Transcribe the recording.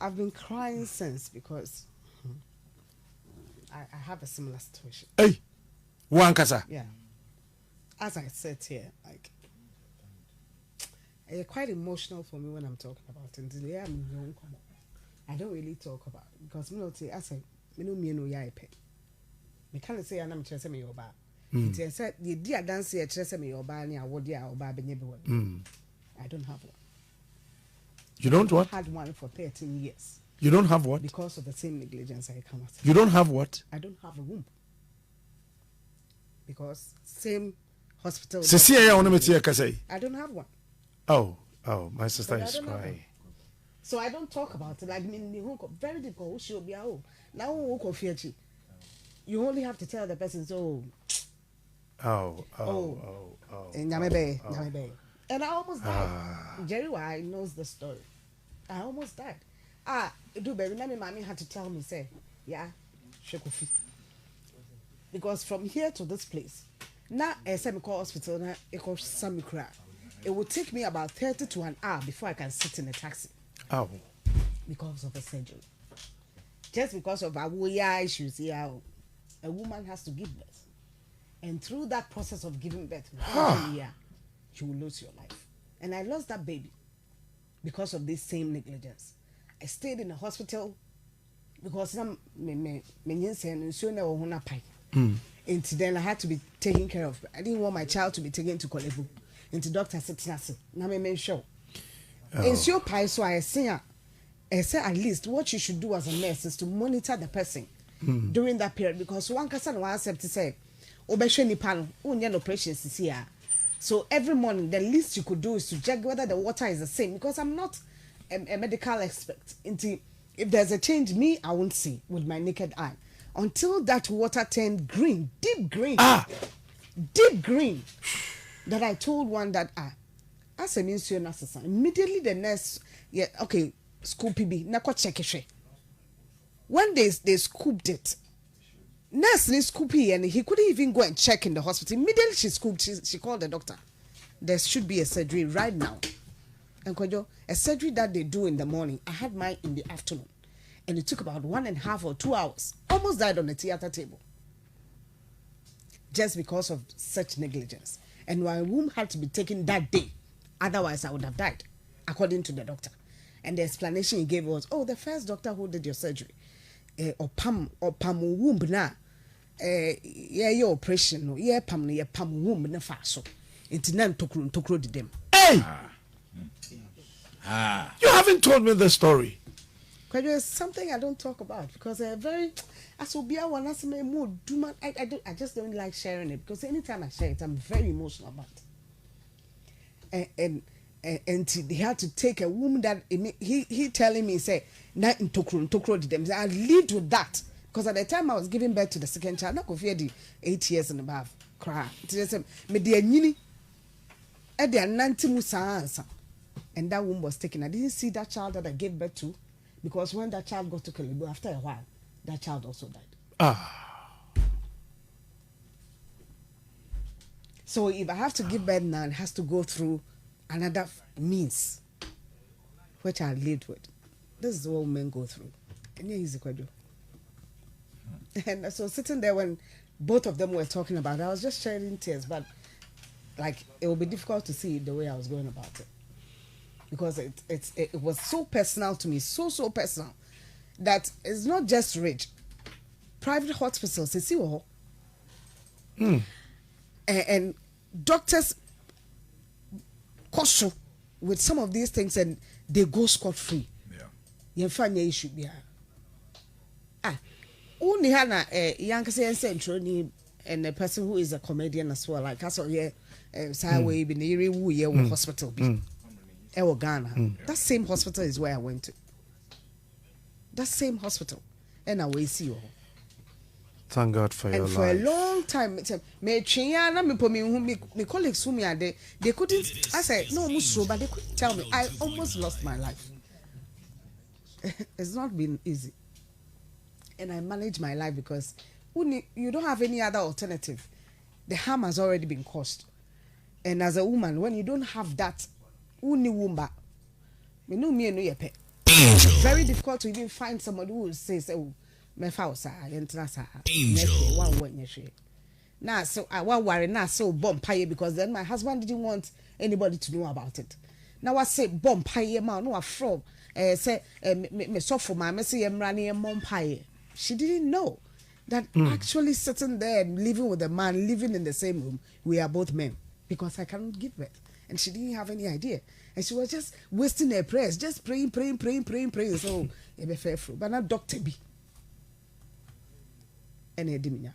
I've been crying since because I have a similar situation. Hey, one kasa. Yeah. As I said here, like, it's quite emotional for me when I'm talking about it. Today I'm young. I don't really talk about it because I say, me no ya ipe. Me can't say I'm chese me yoba. It said the dear dance here chese me yoba ni awodi a oba benye be one. I don't have one. You don't what? I had one for 13 years. You don't have what? Because of the same negligence I come at. You don't have what? I don't have a womb. Because same hospital. I don't have one. Oh, my sister is crying. So I don't talk about it. Like, very difficult. Now, you only have to tell the person, And I almost died. Jerry Y knows the story. I almost died. Baby, mommy had to tell me, say, yeah, Shekofi. Because from here to this place, now a semi-call hospital, now it costs some crap. It will take me about 30 to an hour before I can sit in a taxi. Oh. Because of a surgery. Just because of our issues here, a woman has to give birth. And through that process of giving birth, you will lose your life. And I lost that baby because of this same negligence. I stayed in the hospital because and then I had to be taken care of. I didn't want my child to be taken to Kolebu. And the doctor said, "Na me show." It's your pie, so I say at least what you should do as a nurse is to monitor the person during that period, because one person was accept to say, "Obesheni pano, unya no precious is here." So every morning, the least you could do is to check whether the water is the same, because I'm not a medical expert. If there's a change, I won't see with my naked eye until that water turned green, deep green, that I told one that as a ministry nurse, immediately the nurse, school PB, nako check it. When they scooped it, nurse ni scoop it, and he couldn't even go and check in the hospital. Immediately she scooped, she called the doctor. There should be a surgery right now. And a surgery that they do in the morning, I had mine in the afternoon. And it took about 1.5 or 2 hours. Almost died on the theater table. Just because of such negligence. And my womb had to be taken that day. Otherwise, I would have died, according to the doctor. And the explanation he gave was, the first doctor who did your surgery, or pam womb na, your operation, pam womb na faso. It's nan tokro did them. Hey! You haven't told me the story. Because there's something I don't talk about, because they're very, as will be a one as me more do I just don't like sharing it, because anytime I share it, I'm very emotional about it. And they had to take a woman that he telling me, say, na tokro did them. I lived with that, because at the time I was giving birth to the second child, not fear the 8 years and above, cry. Me dear nini, and that womb was taken. I didn't see that child that I gave birth to, because when that child got to Kalibu, after a while, that child also died. So if I have to give birth now, it has to go through another means, which I lived with. This is what men go through. And he's And so sitting there when both of them were talking about it, I was just shedding tears, but like it would be difficult to see the way I was going about it, because it was so personal to me, so personal, that it's not just rich. Private hospitals, they see and doctors caution with some of these things, and they go scot-free. You find the issue there. Only Hannah, young central, and a person who is a comedian as well, like I saw here, Saway, Biniri, hospital, Ghana. That same hospital is where I went to. That same hospital, and I will see you. Thank God for your life. And for a long time, my colleagues who me are there, they couldn't. I said no, but they couldn't tell me. I almost lost my life. It's not been easy, and I managed my life because you don't have any other alternative. The harm has already been caused, and as a woman, when you don't have that, womba, Me no me no yepe. Very difficult to even find somebody who says, "Oh, me fa osa, yentra sa." One yeshe. Now, so I want worry now so bomb pie because then my husband didn't want anybody to know about it. Now I say bomb pie man no from say me so for my say running mom pie. She didn't know that actually sitting there and living with a man, living in the same room, we are both men because I cannot give birth. And she didn't have any idea. And she was just wasting her prayers, just praying. So, be faithful. But not Dr. B. And a dimina.